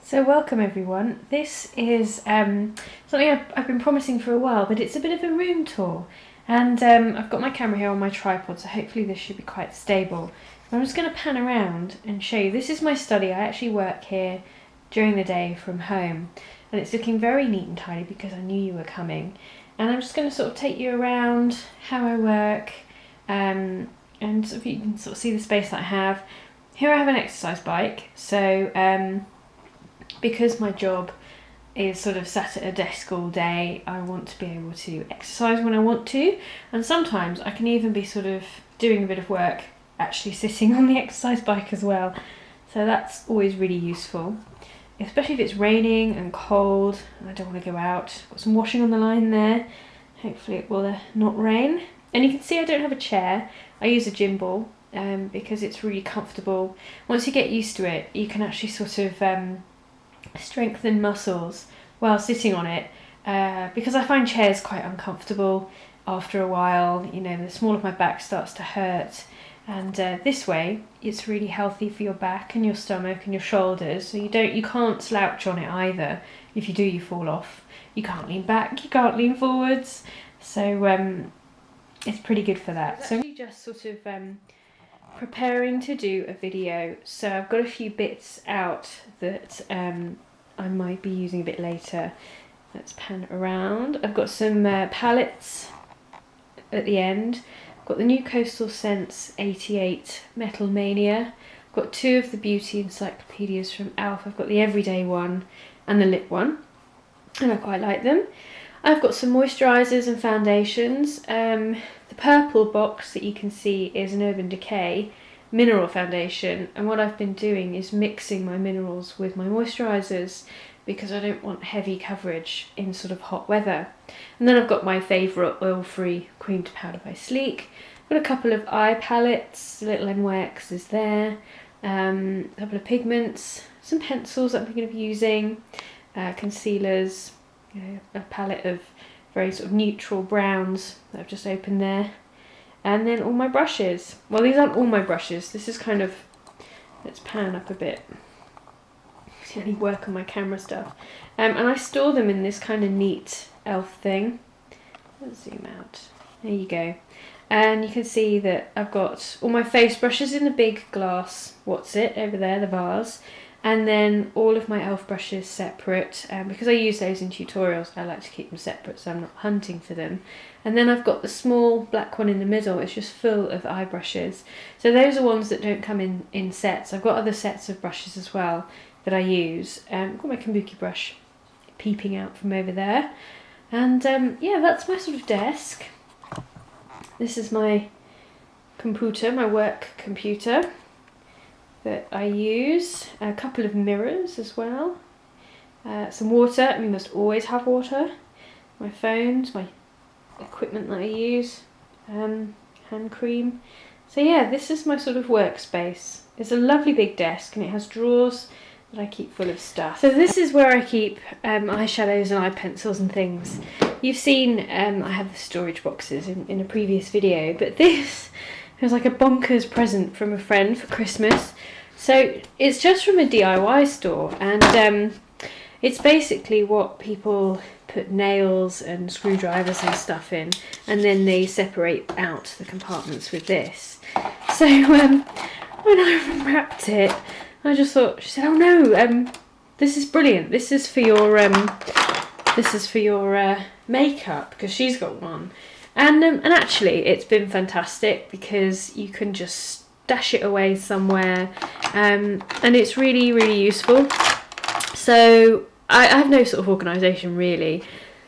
So welcome everyone. This is something I've been promising for a while, but it's a bit of a room tour. And I've got my camera here on my tripod, so hopefully this should be quite stable. I'm just going to pan around and show you. This is my study. I actually work here during the day from home, and it's looking very neat and tidy because I knew you were coming. And I'm just going to sort of take you around how I work, and sort of you can sort of see the space that I have. Here I have an exercise bike, so because my job is sort of sat at a desk all day, I want to be able to exercise when I want to, and sometimes I can even be sort of doing a bit of work actually sitting on the exercise bike as well, so that's always really useful, especially if it's raining and cold and I don't want to go out. Got some washing on the line there, hopefully it will not rain. And you can see I don't have a chair, I use a gym ball because it's really comfortable. Once you get used to it, you can actually sort of strengthen muscles while sitting on it, because I find chairs quite uncomfortable after a while. You know, the small of my back starts to hurt, and this way it's really healthy for your back and your stomach and your shoulders, so you can't slouch on it either. If you do, you fall off. You can't lean back, you can't lean forwards, so it's pretty good for that. So I'm just sort of preparing to do a video, so I've got a few bits out that I might be using a bit later. Let's pan around. I've got some palettes at the end. I've got the new Coastal Scents 88 Metal Mania. I've got two of the beauty encyclopedias from Alf. I've got the everyday one and the lip one, and I quite like them. I've got some moisturisers and foundations. The purple box that you can see is an Urban Decay mineral foundation, and what I've been doing is mixing my minerals with my moisturisers because I don't want heavy coverage in sort of hot weather. And then I've got my favourite oil-free cream to powder by Sleek. I've got a couple of eye palettes, little NYX is there, a couple of pigments, some pencils that I'm going to be using, concealers, a palette of very sort of neutral browns that I've just opened there, and then all my brushes. Well, these aren't all my brushes, this is kind of, let's pan up a bit, see any work on my camera stuff, and I store them in this kind of neat elf thing. Let's zoom out, there you go, and you can see that I've got all my face brushes in the big glass what's it over there, the vase, and then all of my elf brushes separate, because I use those in tutorials. I like to keep them separate so I'm not hunting for them. And then I've got the small black one in the middle, it's just full of eye brushes. So those are ones that don't come in sets. I've got other sets of brushes as well that I use. I've got my kabuki brush peeping out from over there. And yeah, that's my sort of desk. This is my computer, my work computer that I use. A couple of mirrors as well. Some water, we must always have water. My phones, my equipment that I use, hand cream. So yeah, this is my sort of workspace. It's a lovely big desk and it has drawers that I keep full of stuff. So this is where I keep eyeshadows and eye pencils and things. You've seen I have the storage boxes in a previous video, but this was like a bonkers present from a friend for Christmas. So it's just from a DIY store, and it's basically what people put nails and screwdrivers and stuff in, and then they separate out the compartments with this. So when I unwrapped it, I just thought, she said, "Oh no, this is brilliant. This is for your makeup," because she's got one. And actually it's been fantastic because you can just stash it away somewhere, and it's really, really useful. So I have no sort of organisation really.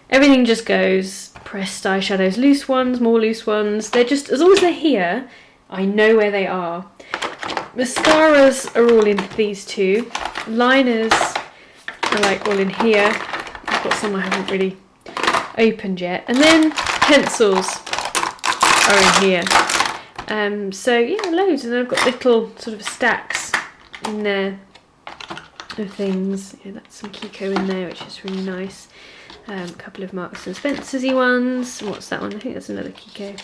Everything just goes, pressed eyeshadows, loose ones, more loose ones. They're just, as long as they're here, I know where they are. Mascaras are all in these two. Liners are like all in here. I've got some I haven't really opened yet. And then pencils are in here. So yeah, loads, and I've got little sort of stacks in there of things. Yeah, that's some Kiko in there, which is really nice. A couple of Marks and Spencer's-y ones. What's that one? I think that's another Kiko.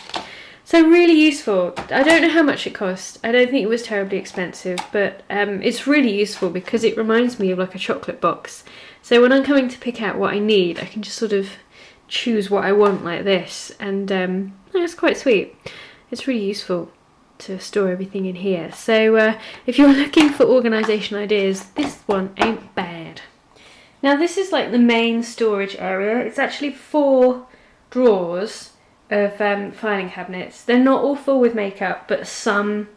So really useful. I don't know how much it cost. I don't think it was terribly expensive, but it's really useful because it reminds me of like a chocolate box. So when I'm coming to pick out what I need, I can just sort of choose what I want like this, and it's quite sweet. It's really useful to store everything in here. So if you're looking for organisation ideas, this one ain't bad. Now this is like the main storage area. It's actually 4 drawers of filing cabinets. They're not all full with makeup, but some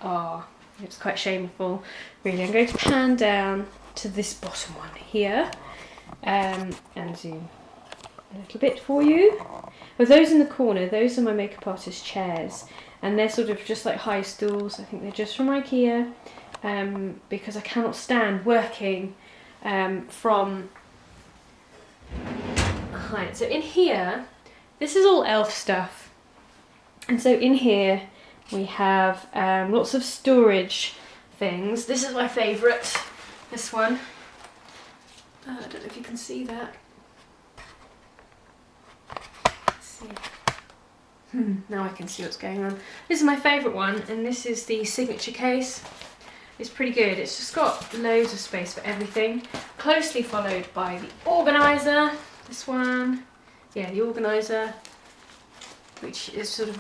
are. It's quite shameful, really. I'm going to pan down to this bottom one here and zoom a little bit for you. Well, those in the corner, those are my makeup artist chairs, and they're sort of just like high stools. I think they're just from IKEA because I cannot stand working from height. So in here, this is all elf stuff, and so in here we have lots of storage things. This is my favourite, this one. I don't know if you can see that. Let's see. Now I can see what's going on. This is my favourite one, and this is the signature case. It's pretty good. It's just got loads of space for everything. Closely followed by the organiser. This one. Yeah, the organiser, which is sort of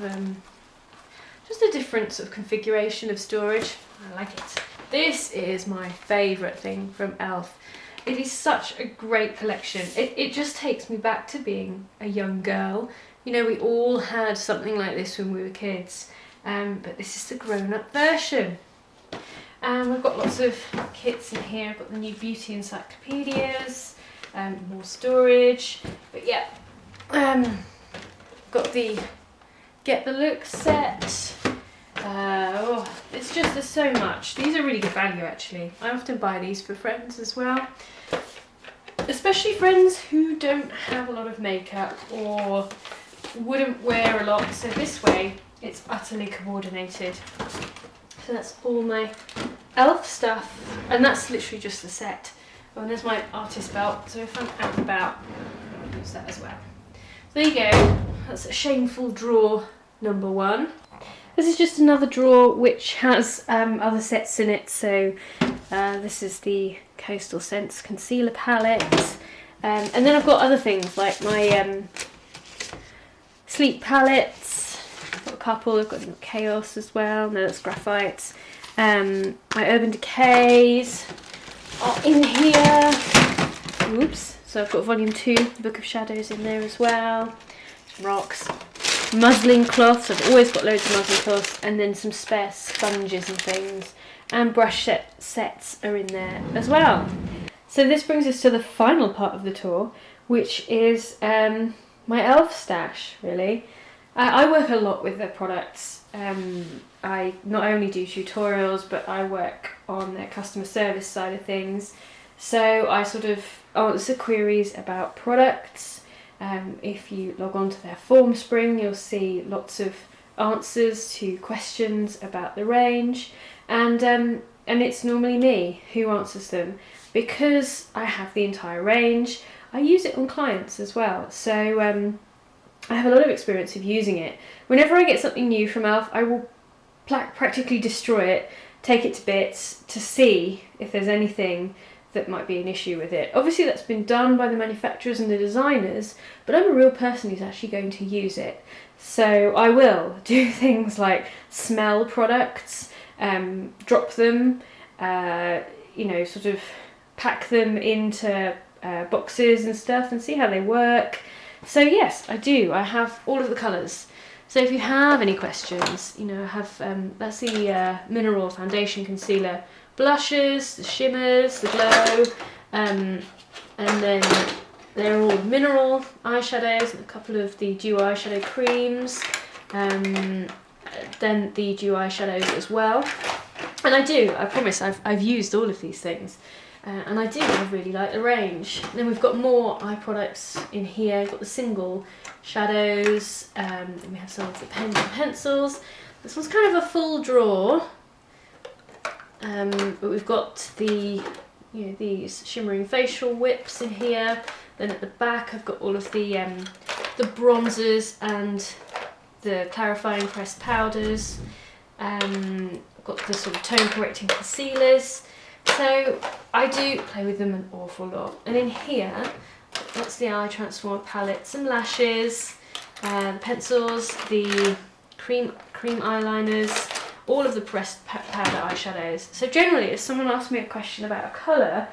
just a different sort of configuration of storage. I like it. This is my favourite thing from Elf. It is such a great collection. It just takes me back to being a young girl. You know, we all had something like this when we were kids, but this is the grown-up version. And we've got lots of kits in here. I've got the new beauty encyclopedias, more storage, but yeah. Got the Get the Look set. It's just, there's so much. These are really good value actually. I often buy these for friends as well. Especially friends who don't have a lot of makeup or wouldn't wear a lot. So this way, it's utterly coordinated. So that's all my elf stuff. And that's literally just the set. Oh, and there's my artist belt. So if I'm out and about, I'll use that as well. There you go, that's a shameful drawer number 1. This is just another drawer which has other sets in it. So this is the Coastal Scents concealer palette. And then I've got other things like my sleep palettes. I've got a couple, I've got Chaos as well, no that's graphite. My Urban Decays are in here. Oops. So I've got volume 2, the Book of Shadows in there as well. Some rocks. Muslin cloths, I've always got loads of muslin cloths, and then some spare sponges and things. And brush sets are in there as well. So this brings us to the final part of the tour, which is my elf stash, really. I work a lot with their products. I not only do tutorials, but I work on their customer service side of things. So I sort of answer queries about products. If you log on to their form spring, you'll see lots of answers to questions about the range, and it's normally me who answers them because I have the entire range. I use it on clients as well, so I have a lot of experience of using it. Whenever I get something new from Elf, I will practically destroy it, take it to bits to see if there's anything that might be an issue with it. Obviously that's been done by the manufacturers and the designers, but I'm a real person who's actually going to use it. So I will do things like smell products, drop them, sort of pack them into boxes and stuff and see how they work. So yes, I do. I have all of the colours. So if you have any questions, I have, that's the Mineral Foundation Concealer blushes, the shimmers, the glow, and then they're all mineral eyeshadows and a couple of the dew eyeshadow creams, then the dew eyeshadows as well. And I promise, I've used all of these things, and I really like the range. And then we've got more eye products in here. We've got the single shadows, and we have some of the pens and pencils. This one's kind of a full drawer. But we've got the, these shimmering facial whips in here. Then at the back I've got all of the bronzers and the clarifying pressed powders. Got the sort of tone correcting concealers. So I do play with them an awful lot. And in here, that's the eye transformer palette, some lashes, pencils, the cream eyeliners, all of the pressed powder eyeshadows. So generally, if someone asks me a question about a colour,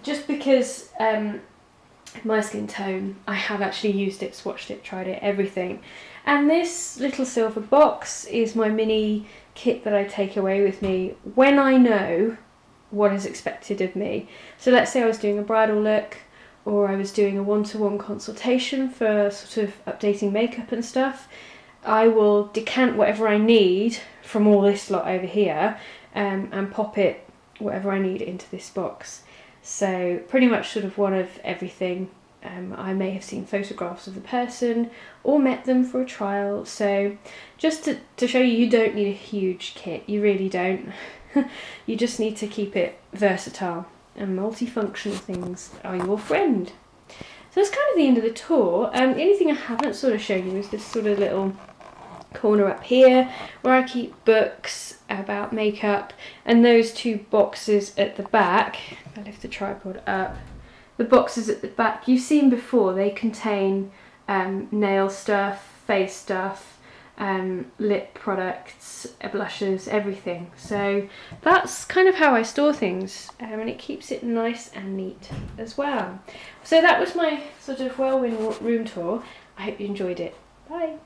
just because my skin tone, I have actually used it, swatched it, tried it, everything. And this little silver box is my mini kit that I take away with me when I know what is expected of me. So let's say I was doing a bridal look, or I was doing a one-to-one consultation for sort of updating makeup and stuff. I will decant whatever I need from all this lot over here and pop it, whatever I need, into this box. So pretty much sort of one of everything. I may have seen photographs of the person or met them for a trial. So just to show you don't need a huge kit. You really don't. You just need to keep it versatile, and multifunctional things are your friend. So that's kind of the end of the tour. The only thing I haven't sort of shown you is this sort of little corner up here where I keep books about makeup, and those two boxes at the back. If I lift the tripod up, the boxes at the back you've seen before, they contain nail stuff, face stuff, lip products, blushes, everything. So that's kind of how I store things, and it keeps it nice and neat as well. So that was my sort of whirlwind room tour. I hope you enjoyed it. Bye.